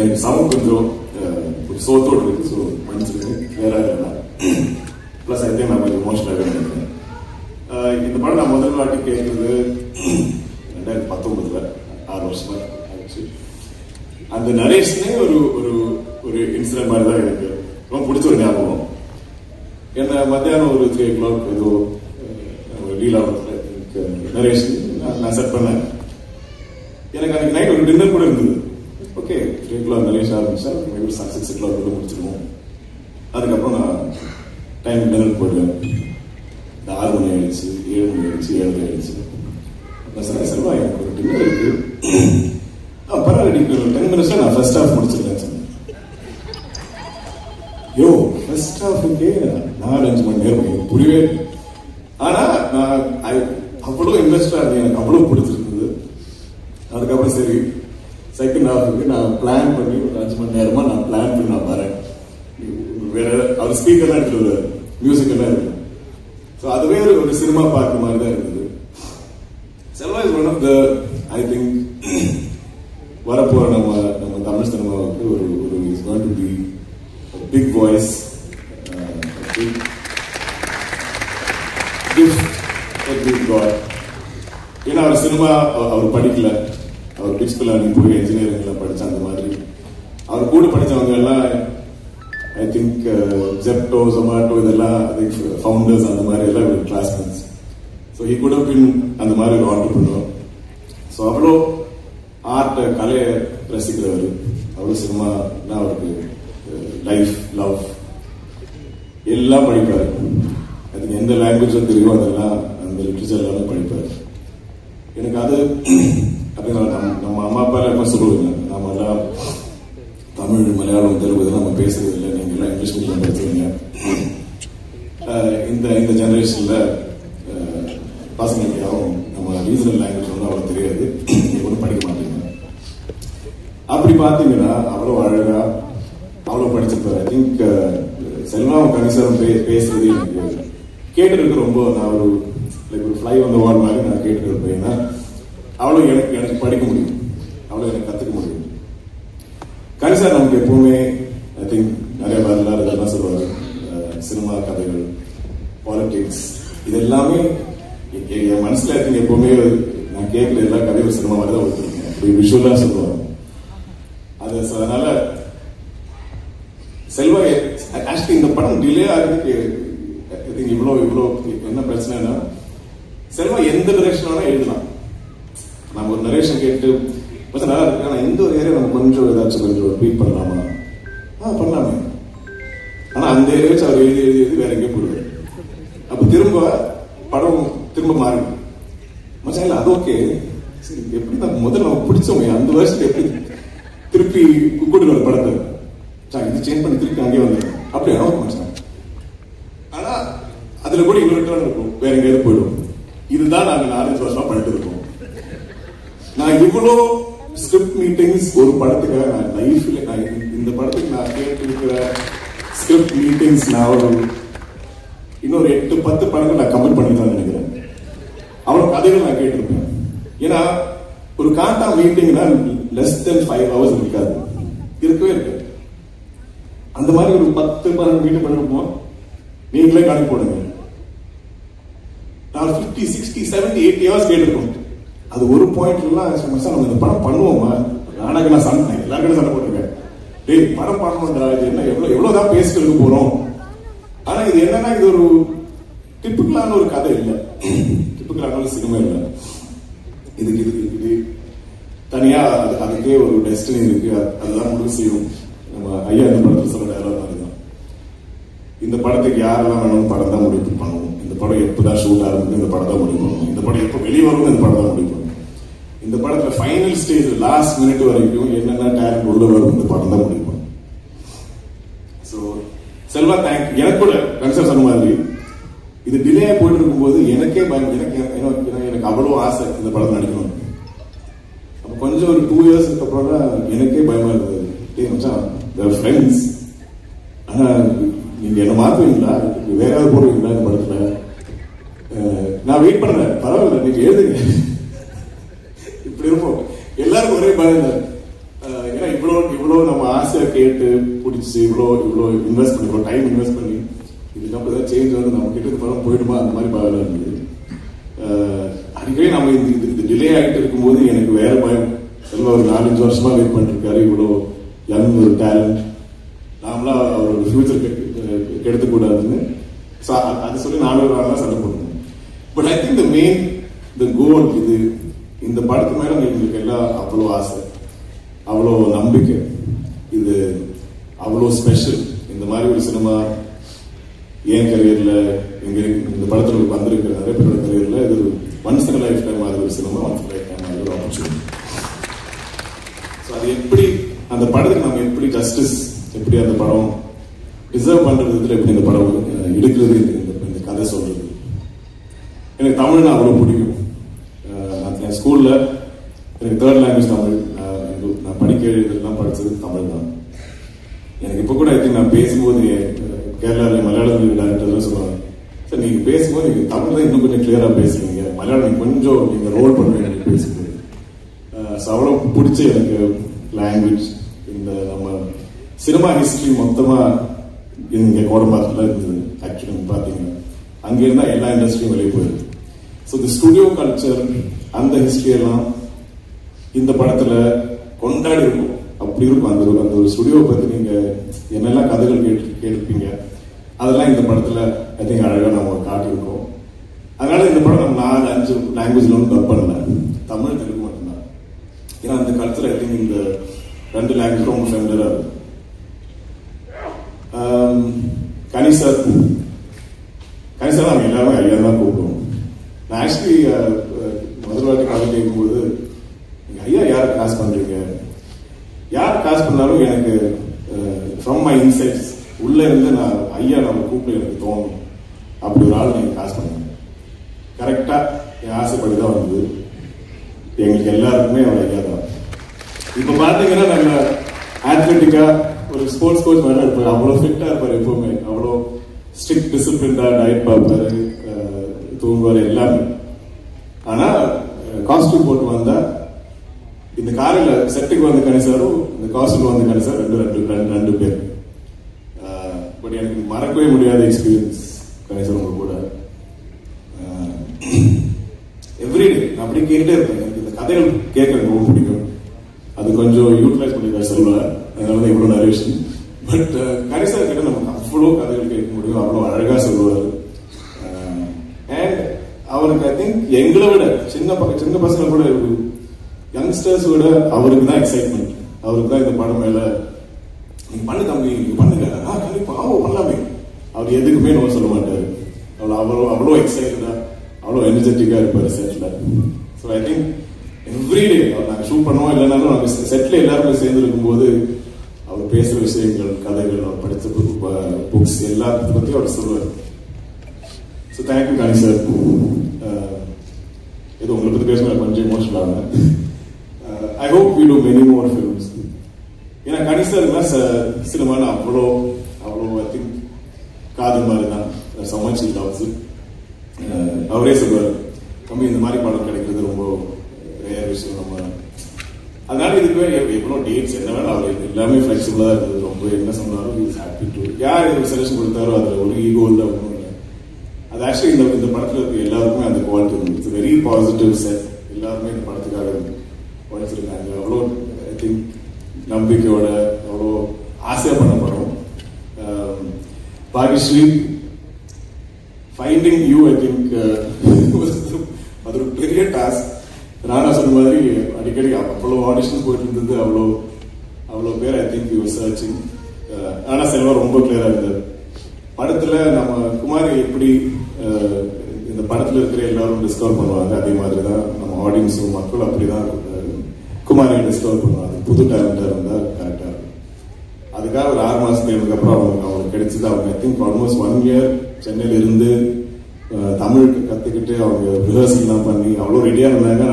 எனக்கு சவுண்ட் கொஞ்சம் ஒரு சோத்தோடு இருக்கு. ஸோ மன்னிச்சிருக்கேன், வேற இல்லை. ப்ளஸ் அதே நான் கொஞ்சம் எமோஷனலாகவே நினைக்கிறேன். இந்த படம் நான் முதல் வாட்டி கேட்குறது 2019, 6 வருஷமா ஆயிடுச்சு. அந்த நரேஷனே ஒரு ஒரு ஒரு இன்சிடென்ட் மாதிரி தான் எனக்கு ரொம்ப பிடிச்ச ஒரு ஞாபகம். என்ன மத்தியானம் ஒரு 3 o'clock ஏதோ டீல் ஆகுது நரேஷ் நான் செட் பண்ணேன். எனக்கு அன்னைக்கு நைட் ஒரு டின்னர் கூட இருந்தது. ஓகே 3 o'clock நரேஷ் ஆரம்பிச்சா 6 o'clock கூட முடிச்சிருவோம். அதுக்கப்புறம் நான் டைம் டின்னர் போயிடுவேன். 6 மணி ஆயிடுச்சு, 7 மணி ஆயிடுச்சு, 7 மணி ஆயிடுச்சு. நான் சார் செல்வா எனக்கு ஒரு டின்னர் இருக்கு, பரவாயில்ல 10 minutes நான் ஃபர்ஸ்ட் ஹாஃப் முடிச்சிருக்கேன் சொன்னேன். யோ ஃபர்ஸ்ட் ஹாஃபுக்கே 4-5 மணி நேரம் எனக்கு புரியவே. ஆனா நான் அவ்வளோ இன்ட்ரெஸ்டா இருந்தேன், எனக்கு அவ்வளோ பிடிச்சிருந்தது. அதுக்கப்புறம் சரி செகண்ட் ஹாஃபுக்கு நான் பிளான் பண்ணி ஒரு 5 மணி நேரமா நான் பிளான் பண்ணி நான் வரேன். வேற அவர் ஸ்பீக்கர் தான் எடுத்துட்டு வருவார், மியூசிக் எல்லாம் இருக்கு. ஸோ அதுவே ஒரு சினிமா பார்க்குற மாதிரி தான் இருந்தது. Selva is one of the I think வரப்போற நம்ம தமிழ் சினிமாவுக்கு ஒரு is going to be big voice, big gift that we've got. ஏன்னா அவர் சினிமா அவர் படிக்கல, அவர் பிக்ஸ்பிள் போய் இன்ஜினியரிங்ல படிச்ச அந்த மாதிரி. அவர் கூட படிச்சவங்க எல்லாம் ஐ திங்க் ஜெப்டோ, ஜொமாட்டோ இதெல்லாம் ஃபவுண்டர்ஸ் அந்த மாதிரி எல்லாம் classmates. So he could have been அந்த மாதிரி ஒரு ஆண்டர்பிரினர். ஸோ அவ்வளோ ஆர்ட் கலையை ரசிக்கிறவர், அவ்வளோ சினிமானா அவருக்கு லைஃப் லவ் எல்லாம் படிப்பார். அதுக்கு எந்த லாங்குவேஜும் தெரியும் அதெல்லாம் அந்த லிட்ரேச்சர் எல்லாமே படிப்பார். எனக்கு அது அப்படின்னா நம்ம அம்மா அப்பா எல்லாம் சொல்லுவாங்க, நாம எல்லாம் தமிழ் மலையாளம் தெலுங்கு இதெல்லாம் நம்ம பேசுறது இல்லை, நீங்க எல்லாம் இங்கிலீஷ் மீடியம் படிச்சுருங்க. இந்த ஜெனரேஷன்ல பசங்களுக்கு யாரும் நம்ம ரீஜனல் லாங்குவேஜ் வந்து அவ்வளோ தெரியாது, ஒன்றும் படிக்க மாட்டேங்க. அப்படி பார்த்தீங்கன்னா அவ்வளோ அழகா அவ்வளோ படிச்சிருப்பாரு. ஐ திங்க் செல்வாவும் கணிசரம் பேசுறது எனக்கு கேட்டுருக்கு. ரொம்ப நான் ஒரு ஃப்ளை ஆன் த வால் மாதிரி நான் கேட்டுட்டு இருப்பேன். ஏன்னா அவ்வளோ எனக்கு படிக்க முடியும், அவ்வளோ எனக்கு கற்றுக்க முடியும். கணிசார் நமக்கு எப்பவுமே ஐ திங்க் நிறைய வரலாறு இதெல்லாம் சொல்லுவாரு, சினிமா கதைகள், பாலிடிக்ஸ் இது எல்லாமே என் மனசுல இருக்கு. எப்பவுமே நான் கேட்கிற எல்லா கதையும் சினிமா மாதிரி தான் ஒருத்தருக்கேன், அப்படி விஷுவலா சொல்லுவாங்க. அதனால செல்வா ஆக்சுவலி இந்த படம் டிலே ஆகிறதுக்கு இவ்வளோ என்ன பிரச்சனைனா, செல்வா எந்த டிரெக்ஷன் வேணா எழுதலாம். நம்ம ஒரு நரேஷன் கேட்டு கொஞ்சம் நல்லா இருக்கு, ஆனா எந்த ஒரு ஏரியா நம்ம கொஞ்சம் ஏதாச்சும் கொஞ்சம் ட்வீட் பண்ணலாமா, பண்ணலாமே. ஆனா அந்த ஏரியாச்சும் அவர் எழுதி வேற எங்கேயும் போடுவார். அப்ப படம் திரும்ப மாறும். மச்சான் இல்ல அது ஓகே, சரி எப்படி நம்ம முதல்ல நம்ம பிடிச்சோமே அந்த வருஷத்துக்கு எப்படி திருப்பி கூட்டு வர படத்தை இது சேஞ்ச் பண்ணி திருப்பி அங்கேயே வந்து அப்படி அனௌன்ஸ் மச்சான். ஆனா அதுல கூட இன்னொரு ரிட்டர்ன் இருக்கும், வேற எங்கேயாவது போயிடும். இதுதான் நாங்க 4-5 வருஷமா பண்ணிட்டு இருக்கோம். நான் இவ்வளோ ஸ்கிரிப்ட் மீட்டிங்ஸ் ஒரு படத்துக்காக நான் லைஃப்ல நான் இந்த படத்துக்கு நான் கேட்டிருக்கிற ஸ்கிரிப்ட் மீட்டிங்ஸ் நான் ஒரு இன்னொரு 8-10 படங்கள் நான் கமெண்ட் பண்ணி தான் நினைக்கிறேன். அவ்வளோ கதைகள் நான் கேட்டிருப்பேன். ஏன்னா ஒரு காண்டா மீட்டிங்னா லெஸ் தென் 5 hours இருக்காது, இருக்கவே இருக்கு. அந்த மாதிரி ஒரு 10-12 மீட்டிங் பண்ணிருப்போம். நீங்களே கணக்கு போடுங்க, நான் 50, 60, 70, 80 hours கேட்டிருக்கோம். அது ஒரு பாயிண்ட்லாம் நம்ம இந்த படம் பண்ணுவோமா, நானாக நான் சண்டை எல்லாருக்கும் சண்டை போட்டிருக்கேன். டேய் படம் பண்ணணும்டா, இது என்ன எவ்வளவுதான் பேசிட்டு போறோம். ஆனா இது என்னன்னா இது ஒரு டிப்பிக்கலான ஒரு கதை இல்லை, டிப்பிக்கலான ஒரு சினிமா இல்லை. இது தனியா அதுக்கே ஒரு டெஸ்டினி இருக்கு, அதெல்லாம் முடிவு செய்யும். நம்ம ஐயா இந்த படத்தில் சொல்ற டயலாக் மாதிரி தான், இந்த படத்துக்கு யாரெல்லாம் வேணும் படம் தான் முடிவு பண்ணுவோம், இந்த படம் எப்பதான் ஷூட் ஆரம்பிக்கும் இந்த படம் தான் முடிவு பண்ணுவோம், இந்த படம் எப்போ வெளியே வரும் இந்த படம் தான் முடிவு பண்ணுவோம், இந்த படத்துல ஃபைனல் ஸ்டேஜ் லாஸ்ட் மினிட் வரைக்கும் என்னென்ன டேலண்ட் உள்ள வரும் இந்த படம் தான் முடிவு பண்ணுவோம். So Selva thank. எனக்கு கூட கன்சர் சொன்ன மாதிரி இது டிலே போயிட்டு இருக்கும்போது எனக்கே பயம், எனக்கு அவ்வளோ ஆசை இந்த படத்தை நடிக்கணும். அப்போ கொஞ்சம் ஒரு 2 years அப்புறம் தான் எனக்கே பயமா இருந்தது. டே மச்சான் ஃப்ரெண்ட்ஸ், ஆனா நீங்க என்ன மாத்துவீங்களா, வேற யாராவது போடுவீங்களா இந்த படத்துல, நான் வெயிட் பண்றேன், பரவாயில்ல நீங்க எழுதுங்க. இப்படி இருப்போம் எல்லாருக்கும் ஒரே பயம் தான். ஏன்னா இவ்வளோ கேட்டு பிடிச்சி இவ்வளோ இன்வெஸ்ட் பண்ணி இவ்வளோ டைம் இன்வெஸ்ட் பண்ணி இதுக்கப்புறம் ஏதாவது சேஞ்ச் வந்து நம்ம கிட்ட படம் போயிடுமா அந்த மாதிரி பயம் இருந்தது. அடிக்கடி நம்ம இது டிலே ஆகிட்டு இருக்கும்போது எனக்கு வேற பயம். செல்வா ஒரு 4-5 வருஷமா வெயிட் பண்ணிருக்காரு, இவ்வளோ யங் ஒரு டேலண்ட், நாமளா அவரோட ஃபியூச்சர் கெடுத்துக்கூடாதுன்னு அது சொல்லி 4 நாளாக சண்டை போடுறேன். பட் ஐ திங்க் த கோல் இது இந்த படத்து மேல எங்களுக்கு எல்லாம் அவ்வளோ ஆசை, அவ்வளோ நம்பிக்கை, இது அவ்வளோ ஸ்பெஷல். இந்த மாதிரி ஒரு சினிமா என் கரியர்ல இந்த படத்துல வந்திருக்கிற நிறைய பேரோட கரியர்ல இது ஒன்ஸ் இன் லைஃப் டைம் மாதிரி ஒரு சினிமா, ஒன்ஸ் லைஃப் டைம் மாதிரி ஒரு ஆப்பர்ச்சுனிட்டி. ஸோ அது எப்படி அந்த படத்துக்கு நம்ம எப்படி ஜஸ்டிஸ், எப்படி அந்த படம் டிசர்வ் பண்றது, எப்படி இந்த படம் எடுக்கிறது, இந்த கதை சொல்றது. எனக்கு தமிழ்னா அவ்வளோ பிடிக்கும். என் ஸ்கூல்ல எனக்கு 3rd லாங்குவேஜ் தமிழ். நான் படிக்க எழுதுலாம் படிச்சது தமிழ் தான். எனக்கு இப்போ கூட நான் பேசும்போது கேரளாவில் மலையாளம் டேரக்டர் சொல்லுவாங்க, சார் நீங்க பேசும்போது நீங்க தமிழ் தான் இன்னும் கொஞ்சம் கிளியரா பேசுவீங்க, மலையாளம் கொஞ்சம் நீங்க ரோல் பண்ணுவீங்க எனக்கு பேசும்போது. அவ்வளோ பிடிச்ச எனக்கு லாங்குவேஜ். இந்த நம்ம சினிமா ஹிஸ்டரி மொத்தமா இங்க கோடம்பாக்கத்துல இருந்தது. ஆக்சுவலி பாத்தீங்கன்னா அங்க இருந்தா எல்லா இண்டஸ்ட்ரியும் வெளியே போயிருக்கு. ஸோ தி ஸ்டுடியோ கல்ச்சர் அந்த ஹிஸ்டரி எல்லாம் இந்த படத்துல கொண்டாடி இருக்கும். அப்படி இருக்கும் அந்த ஒரு ஸ்டுடியோ பத்தி நீங்க என்னெல்லாம் கதைகள் கேட்டிருப்பீங்க, அதெல்லாம் இந்த படத்துல ஐ திங்க் அழகா நம்ம காட்டியிருக்கோம். அதனால இந்த படம் நம்ம 4-5 லாங்குவேஜ்ல ஒன்றும் டப் பண்ணல, தமிழ் தெலுங்கு மட்டும்தான். ஏன்னா அந்த கல்ச்சர் ஐ திங்க் இந்த 2 லாங்குவேஜ் ரொம்ப ஃபேமிலியரா இருக்கும். கனிசார் நாங்கள் எல்லாருமே ஐயா தான் கூப்பிடுவோம். நான் ஆக்சுவலி முதல் வாட்டி கதை கேட்கும்போது ஐயா யார் காசு பண்றீங்க, யார் காசு பண்ணாலும் எனக்கு ஃப்ரம் மை இன்சைட்ஸ் உள்ள இருந்து நான் ஐயா நம்ம கூப்பிட்டு எனக்கு தோணும், அப்படி ஒரு ஆள் நீங்க காசு பண்ணுங்க. கரெக்டா என் ஆசைப்படி தான் வந்தது. எங்களுக்கு எல்லாருக்குமே அவர் ஐயா தான். இப்ப பாத்தீங்கன்னா நம்ம ஆத்லெட்டிக்கா ஒரு ஸ்போர்ட்ஸ் கோச் மாதிரி இருப்பாரு, அவ்வளோ ஃபிட்டா இருப்பாரு, எப்பவுமே அவ்வளோ ஸ்ட்ரிக்ட் டிசிப்ளின்டா டயட் பார்ப்பாரு, தூங்குவாரு எல்லாமே. ஆனா காஸ்டியூம் போட்டு வந்தா இந்த காலையில செட்டுக்கு வந்து கணிசாரும் இந்த காஸ்டியூம் வந்து கணிசார் ரெண்டு பேர். பட் எனக்கு மறக்கவே முடியாத எக்ஸ்பீரியன்ஸ் கணிசார் உங்க கூட. எவ்ரிடே நான் அப்படி கேட்டுட்டே இருப்பேன். எனக்கு இந்த கதைகள் கேட்க ரொம்ப பிடிக்கும். அது கொஞ்சம் யூட்டிலைஸ் பண்ணிருக்காரு சொல்லுவேன், அதனால இவ்வளவு நரேஷன். பட் கணிசார் கிட்ட நமக்கு அவ்வளோ கதைகள் கேட்க முடியும், அவ்வளோ அழகா சொல்லுவாரு. அண்ட் அவருக்கு ஐ திங்க் எங்களை விட சின்ன பசங்க கூட யங்ஸ்டர்ஸ் விட அவருக்கு தான் எக்ஸைட்மெண்ட், அவருக்கு தான் இந்த படம் மேல நீங்க பண்ணு தம்பி நீங்க பண்ணுங்க கண்டிப்பா பண்ணலாமே. அவர் எதுக்குமே நம்ம சொல்ல மாட்டாரு. அவ்வளோ எக்ஸைட்டடா அவ்வளோ எனர்ஜெட்டிக்கா இருப்பாரு செட்ல. ஸோ ஐ திங்க் எவ்ரிடே நாங்கள் ஷூட் பண்ணுவோம் இல்லைனாலும் நாங்கள் செட்ல எல்லாருமே சேர்ந்து இருக்கும்போது அவர் பேசுற விஷயங்கள், கதைகள், அவர் படித்த புக்ஸ் எல்லாத்தையும் பத்தி அவர் சொல்லுவார். So thank you Kani sir. இது உங்களை பத்தி பேசுனா கொஞ்சம் எமோஷனல் ஆகுங்க. I hope we do many more films. ஏன்னா கணி சார் சினிமான்னு அவ்வளோ ஐ திங்க் காதல் மாதிரி தான் சமச்சி டாப்ஸ். அவரே சொல்லுவார், தம்பி இந்த மாதிரி படம் கிடைக்கிறது ரொம்ப ரேர் விஷயம். நம்ம அதனால இதுக்கு எவ்வளோ டேட்ஸ் என்ன வேணா அவர் எல்லாமே ஃபிளெக்சிபிளா இருக்குது. ரொம்ப என்ன சொன்னாலும் ஹாப்பி டு யார் எது சஜஷன் கொடுத்தாரோ அதுல ஒரு ஈகோ இல்லை, ஒன்றும் இல்லை. அது ஆக்சுவலி இந்த படத்துல இருக்க எல்லாருக்குமே அந்த குவாலிட்டி இருக்கு. It's very positive set. எல்லாருமே இந்த படத்துக்காக உழைச்சிருக்காங்க. அவ்வளோ ஐ திங்க் நம்பிக்கையோட அவ்வளோ ஆசையா பண்ண படம். பாகிஸ்ரீ ஃபைண்டிங் யூ ஐ திங்க் அது ஒரு பெரிய டாஸ்க். ராணா சொன்ன மாதிரி அடிக்கடி அவ்வளோ ஆடிஷன்ஸ் போயிட்டு இருந்தது, அவ்வளோ பேர் ஐ திங்க் யூ சர்ச்சிங். ஆனா செல்வா ரொம்ப கிளியரா இருந்தார் படத்துல. நம்ம குமாரி எப்படி இந்த படத்துல இருக்கிற எல்லாரும் டிஸ்கவர் பண்ணுவாங்க, அதே மாதிரிதான் நம்ம ஆடியன்ஸும் மக்கள் அப்படிதான் குமாரியை டிஸ்கவர் பண்ணுவாங்க. புது டேலண்டா இருந்தா கரெக்டா இருக்கும். அதுக்காக ஒரு 6 மாசம் தேர்வுக்கு அப்புறம் அவங்களுக்கு கிடைச்சது. அவங்க ஐ திங்க் ஆல்மோஸ்ட் 1 year சென்னையில இருந்து தமிழ் கத்துக்கிட்டு அவங்க ரிஹர்சல் தான் பண்ணி அவ்வளோ ரெடியா இருந்தாங்க.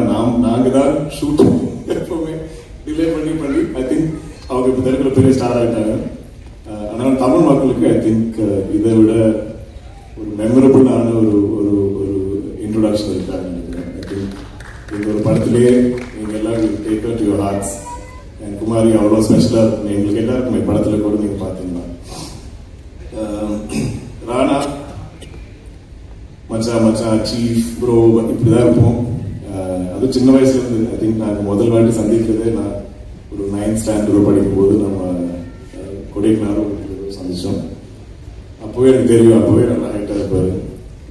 நாங்க தான் ஷூட் எப்பவுமே டிலே பண்ணி ஐ திங்க் அவங்க இப்ப தெலுங்குல பெரிய ஸ்டார் ஆயிட்டாங்க. அதனால தமிழ் மக்களுக்கு ஐ திங்க் இதை விட ஒரு மெமரபிளான ஒரு இன்ட்ரோடக்ஷன் இருக்காங்க நினைக்கிறேன். ஐ திங்க் இந்த ஒரு படத்திலேயே நீங்க எல்லாம் டேக் அவுட் யுவர் ஹார்ட்ஸ் என் குமாரி அவ்வளோ ஸ்பெஷலாக இருக்கும். எங்களுக்கு எல்லாருக்கும் படத்தில் கூட நீங்கள் பார்த்தீங்கன்னா ராணா மச்சான் சீஃப் ப்ரோ இப்படிதான் இருப்போம். அது சின்ன வயசுல இருந்து ஐ திங்க் நாங்கள் முதல் வாட்டி சந்திக்கிறதே நான் ஒரு 9th ஸ்டாண்டர்ட் படிக்கும் போது நம்ம கொடைக்கானல் சந்திச்சோம். அப்போவே எனக்கு தெரியும், அப்போவே நல்லா ஹைட்டாக இருப்பாரு.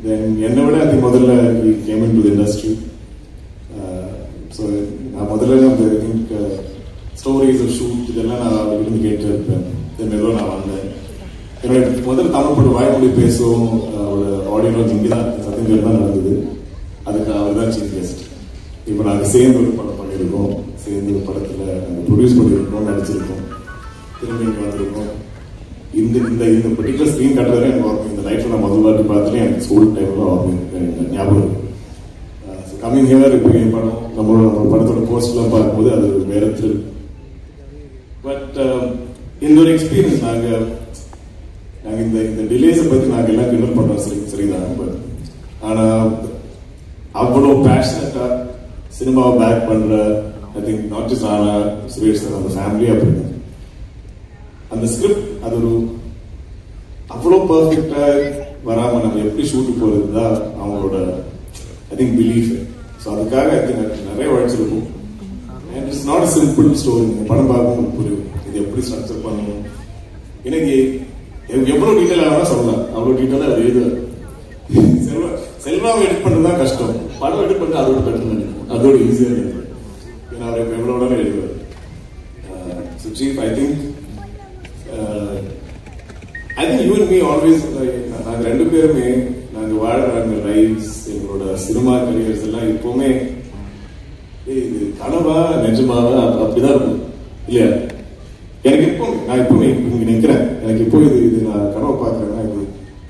தென் என்னை விட அது முதல்ல game in to the industry. So நான் முதல்ல அந்த ஐ திங்க் ஸ்டோரிஸ் ஷூட் இதெல்லாம் நான் இருந்து கேட்டு இருப்பேன். தென் ஏதோ நான் வந்தேன். என்னோட முதல் தமிழ் படம் வாய்மொழி பேசுவோம் அவரோட ஆடியோ லான்ச் இங்கே தான் சத்தியங்கள் தான் நடந்தது. அதுக்கு அவர் தான் சீஃப் கெஸ்ட். இப்போ நாங்கள் சேர்ந்து ஒரு படம் பண்ணியிருக்கோம், சேர்ந்து ஒரு படத்தில் நாங்கள் ப்ரொடியூஸ் பண்ணியிருக்கோம், நடிச்சிருக்கோம், திரும்பி இங்கே வந்திருக்கோம். இந்த இந்த இந்த பர்டிகுலர் ஸ்க்ரீன் கட்டுறதுல எனக்கு வரும். இந்த லைஃப்பில் நான் முதல் வாட்டி பார்த்துட்டு எனக்கு ஸ்கூல் டைமில் ஞாபகம் இருக்கு. கம்மிங் ஹியர் இப்போ என் படம் நம்ம படத்தோட போஸ்ட்லாம் பார்க்கும்போது அது வேற த்ரில். பட் இந்த ஒரு எக்ஸ்பீரியன்ஸ் நாங்கள் இந்த டிலேஸை பற்றி நாங்கள் எல்லாம் கிண்டல் பண்ணுறோம், சரிதான். பட் ஆனால் அவ்வளோ பேஷனட்டாக சினிமாவை பேக் பண்ணுற ஐ திங்க் நாட் ஜஸ்ட் ஆனா சுரேஷ் சார் அந்த ஃபேமிலி அப்படி அந்த ஸ்கிரிப்ட் அது ஒரு அவ்வளோ பர்ஃபெக்டாக வராமல் நம்ம எப்படி ஷூட்டு போகிறது தான் அவங்களோட ஐ திங்க் பிலீஃப். ஸோ அதுக்காக ஐ திங்க் நிறைய உழைச்சிருக்கும். And it's not a simple story. படம் பார்க்கும் புரியும் இது எப்படி ஸ்ட்ரக்சர் பண்ணணும். எனக்கு எவ்வளவு டீட்டெயில் ஆகலாம் சொல்லலாம், அவ்வளவு டீட்டெயிலாக அது எழுதுவார். செல்வாவை எடிட் பண்ணுறது தான் கஷ்டம், படம் எடிட் பண்ணி அதோட பெட்டர் நினைக்கும், அதோட ஈஸியாக நினைக்கும். ஏன்னா அவர் எவ்வளோ எழுதுவார். So chief I think you and me always நாங்கள் ரெண்டு பேருமே நாங்கள் வாழ்கிறாங்க லைஃப்ஸ் எங்களோட சினிமா கரியர்ஸ் எல்லாம் இப்போவுமே இது கனவா நிஜமாவா அப்படிதான் இருக்கும் இல்லையா? எனக்கு இப்போ நான் இப்போ இங்க நிற்கிறேன், எனக்கு இப்போ இது நான் கனவு பார்க்குறேன்னா இது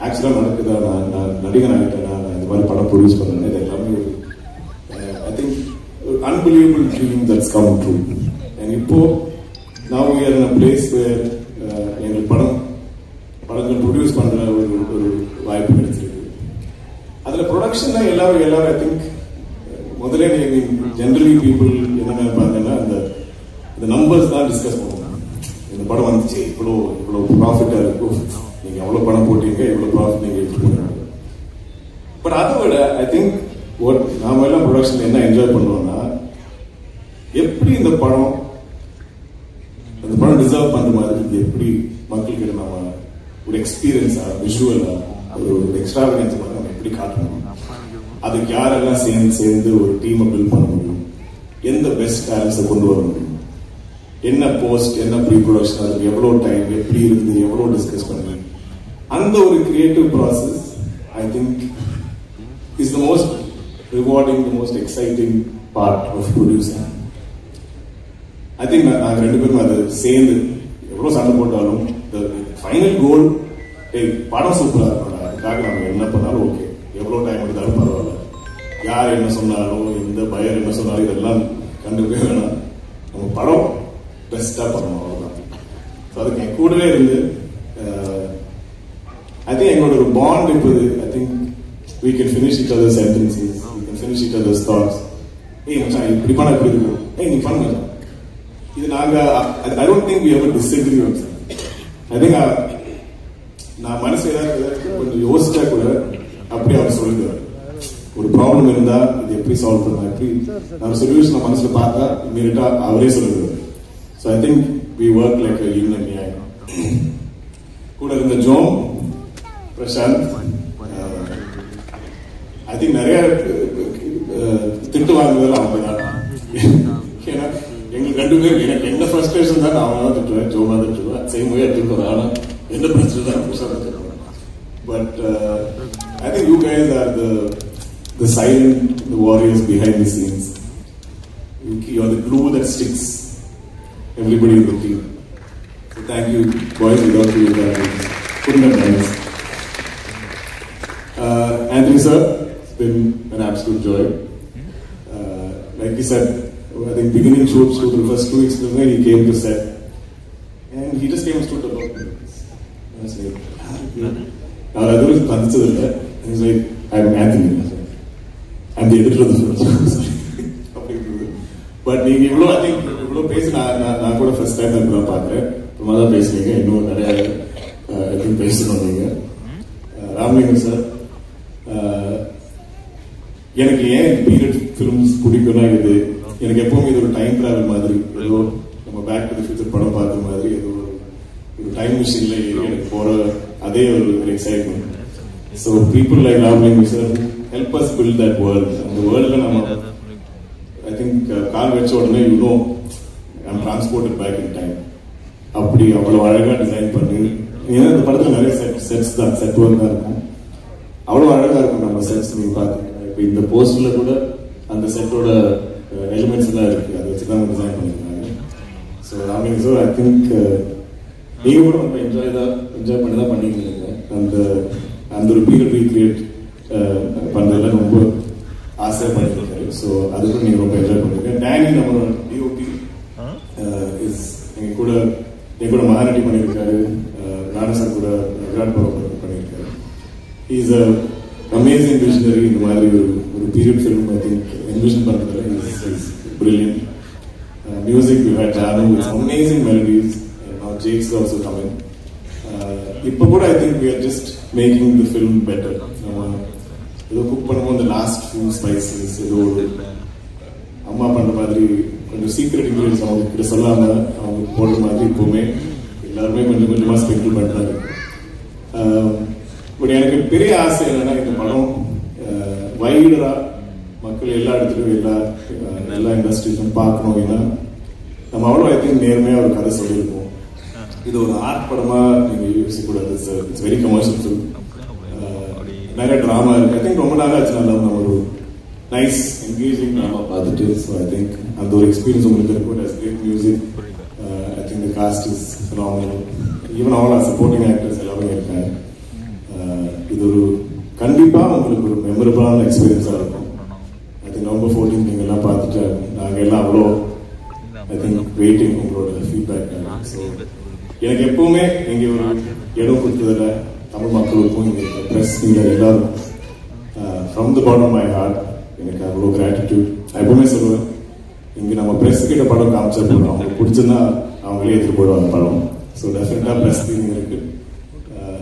ஆக்சுவலாக நடக்குதா, நான் நடிகன் ஆகிட்டேனா, நான் இந்த மாதிரி படம் ப்ரொடியூஸ் பண்ணுறேன், இது எல்லாமே I think unbelievable dream that's come true. And இப்போ நான் we are in a place where எங்களுக்கு படங்கள் ப்ரொடியூஸ் பண்ணுற ஒரு வாய்ப்பு கிடைச்சிருக்கு. அதில் ப்ரொடக்ஷன்னா எல்லாரும் ஐ திங்க் முதல்ல ஜென்ரலி பீப்புள் என்ன நினைப்பாங்கன்னா அந்த நம்பர்ஸ் தான் டிஸ்கஸ் பண்ணுவோம். இந்த படம் வந்துச்சு இவ்வளோ ப்ராஃபிட்டாக இருக்கும், நீங்கள் எவ்வளோ பணம் போட்டீங்க, எவ்வளோ ப்ராஃபிட் நீங்கள் எடுத்து போடுறாங்க. பட் அதை விட ஐ திங்க் நாம எல்லாம் ப்ரொடக்ஷன் என்ன என்ஜாய் பண்ணுவோம்னா எப்படி இந்த படம் டிசர்வ் பண்ணுற மாதிரி இது எப்படி மக்கள்கிட்ட நம்ம ஒரு எக்ஸ்பீரியன்ஸா விஷுவலா ஒரு எக்ஸ்ட்ராவகன்ஸ் மாதிரி நம்ம எப்படி காட்டணும், அதுக்கு யாரெல்லாம் சேர்ந்து ஒரு டீமை பில்ட் பண்ண முடியும், எந்த பெஸ்ட் டேலண்ட்ஸை கொண்டு வர முடியும், என்ன போஸ்ட் என்ன ப்ரீ ப்ரொடக்ஷன், அதுக்கு எவ்வளோ டைம் எப்படி இருந்து எவ்வளோ டிஸ்கஸ் பண்ணி அந்த ஒரு creative process I think is the most rewarding, the most exciting part of producing. I think நாங்கள் ரெண்டு பேரும் அது சேர்ந்து எவ்வளோ சண்டை போட்டாலும் ஃபைனல் கோல் படம் சூப்பராக இருக்கணும், அதுக்காக நம்ம என்ன பண்ணாலும் ஓகே, எவ்வளோ டைம் எடுத்தாலும் பரவாயில்ல, யார் என்ன சொன்னாலும் எந்த பயர் என்ன சொன்னாலும் இதெல்லாம் கண்டுக்கவே வேணாம், நம்ம படம் பெஸ்டா பண்ணணும், அவ்வளவுதான். அதுக்கு என் கூடவே இருந்து ஐ திங்க் எங்களோட ஒரு பாண்ட் இப்போது I think we can finish each other's sentences, we can finish each other's thoughts. மச்சான் இப்படி பண்ண எப்படி இருக்கும், நீ பண்ணுங்க இது நாங்க I don't think we ever disagree on something. I think நான் மனசு ஏதாவது கொஞ்சம் யோசிச்சா கூட அப்படி அவர் சொல்லுவார். ஒரு ப்ராப்ளம் இருந்தா இது எப்படி சால்வ் பண்ணலாம், எப்படி நம்ம சொல்யூஷன் மனசுல பார்த்தா இமீடியட்டா அவரே சொல்லுவார். So I think we work like a yin and yang. கூட இருந்த ஜோம் பிரசாந்த் ஐ திங்க் நிறைய திட்டு வாங்குவதில் அவங்க தான். ஏன்னா எங்களுக்கு ரெண்டு பேரும் எனக்கு என்ன ஃப்ரஸ்ட்ரேஷன் தான் அவன் தான் திட்டுவேன், ஜோமா திட்டுவேன், சேம் வே திட்டுவேன். ஆனால் எந்த பிரச்சனை தான் பிரசாந்த் திட்டுவேன். But I think you guys are the silent, the warriors behind the scenes. You are the glue that sticks everybody in the team. So thank you, boys. Without you, that couldn't have done this. Anthony sir, it's been an absolute joy. Like he said, I think beginning shoots to the first 2 weeks, he came to set, and he just came and stood above me. I was like, now I was considered that. He was like, I'm Anthony. I'm the editor of the film. But I think இவ்வளோ பேசி நான் கூட first time தான் பார்க்குறேன். ரொம்ப தான் பேசுனீங்க, இன்னும் நிறைய எதுவும் பேசணும். நீங்கள் ராமலிங்கம் சார், எனக்கு ஏன் பீரியட் ஃபிலிம்ஸ் பிடிக்கும்னா இது எனக்கு எப்பவுமே இது ஒரு டைம் டிராவல் மாதிரி, ஏதோ நம்ம பேக் டு தி ஃபியூச்சர் படம் பார்க்குற மாதிரி, ஏதோ ஒரு டைம் மிஷின்ல எனக்கு போற அதே ஒரு excitement. So people like Ramalingam sir help us build that world. அந்த வேர்ல்டில் நம்ம ஐ திங்க் கால் வச்ச உடனே you know I'm transported back in time. அப்படி அவ்வளோ அழகாக டிசைன் பண்ணி, ஏன்னா இந்த படத்தில் நிறைய செட்ஸ் தான், செட் ஒர்க் தான் இருக்கும். அவ்வளோ அழகாக இருக்கும் நம்ம செட்ஸ். நீங்கள் பார்த்தீங்கன்னா இப்போ இந்த போஸ்டரில் கூட அந்த செட்டோட எலிமெண்ட்ஸ் எல்லாம் இருக்கு, அதை வச்சு தான் டிசைன் பண்ணியிருக்காங்க. So Ramalingam sir I think நீங்கள் கூட ரொம்ப என்ஜாய் பண்ணி தான் பண்ணிக்கிறீங்க. அந்த ஒரு பீரியட் ரீக்ரியேட் பண்ணுறதுல ரொம்ப ஆசையாக பண்ணியிருக்காரு. ஸோ அதுக்கும் நீங்கள் ரொம்ப என்ஜாய் பண்ணிருக்கீங்க. டேனி நம்மளோட டிஓபி இஸ் என் கூட மகாநட்டி பண்ணியிருக்காரு, ராணா சார் கூட விராட் படம் பண்ணியிருக்காரு. Is a amazing visionary. இந்த மாதிரி ஒரு period film I think envision பண்ணுறதுல is brilliant. Music we had Jhanu with amazing melodies. Now Jake's also coming. இப்போ கூட I think we are just making the film better. நம்ம ஏதோ குக் பண்ணும்போது இந்த லாஸ்ட் ஃபியூ ஸ்பைசஸ் ஏதோ அம்மா பண்ணுற மாதிரி கொஞ்சம் சீக்ரெட் இன்க்ரீடியன்ஸ் அவங்க கிட்ட சொல்லாம அவங்க போடுற மாதிரி இப்போவுமே எல்லாருமே கொஞ்சம் கொஞ்சமாக ஸ்பெண்டில் பண்ணுறாங்க. பட் எனக்கு பெரிய ஆசை என்னன்னா இந்த படம் வைடரா மக்கள் எல்லா இடத்துலையும் எல்லா இண்டஸ்ட்ரீஸும் பார்க்கணும். ஏன்னா நம்ம அவ்வளோ ஐ திங்க் நேர்மையாக ஒரு கதை சொல்லியிருக்கோம். இது ஒரு ஆர்ட் படமா நீங்க யோசிக்கக்கூடாது. It's very commercial film. நிறைய ட்ராமா இருக்கு. ஐ திங்க் ரொம்ப நாள் ஆச்சு நல்லா நம்ம ஒரு நைஸ் என்கேஜிங் ட்ராமா பார்த்துட்டு. ஸோ ஐ திங்க் அந்த ஒரு எக்ஸ்பீரியன்ஸ் உங்களுக்கு இருக்கும். It's great music. I think the cast is phenomenal. Even all our supporting actors எல்லாமே இருக்காங்க. இது ஒரு கண்டிப்பா உங்களுக்கு ஒரு மெமரபிளான எக்ஸ்பீரியன்ஸா இருக்கும். ஐ திங்க் நவம்பர் 14 நீங்க எல்லாம் பார்த்துட்டு நாங்கள் எல்லாம் அவ்வளோ ஐ திங்க் வெயிட்டிங் உங்களோட ஃபீட்பேக். ஸோ எனக்கு எப்பவுமே இங்கே ஒரு இடம் கொடுத்ததில்ல தமிழ் மக்களுக்கும் இங்கே ப்ரெஸ் நீங்கள் எல்லாரும் from the bottom my heart எனக்கு அவ்வளோ கிராட்டிடியூட். நான் எப்பவுமே சொல்லுவேன், இங்கே நம்ம ப்ரெஸ் கிட்ட படம் காமிச்சா போடுறோம், அவங்களுக்கு பிடிச்சிருந்தா அவங்களே எடுத்துட்டு போடுவாங்க படம். ஸோ டெஃபினட்டாக ப்ரெஸ் இங்கே இருக்கு.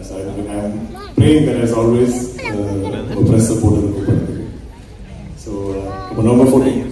So I am praying that as always press support இருக்கு படத்துக்கு. ஸோ இப்போ நவம்பர் 14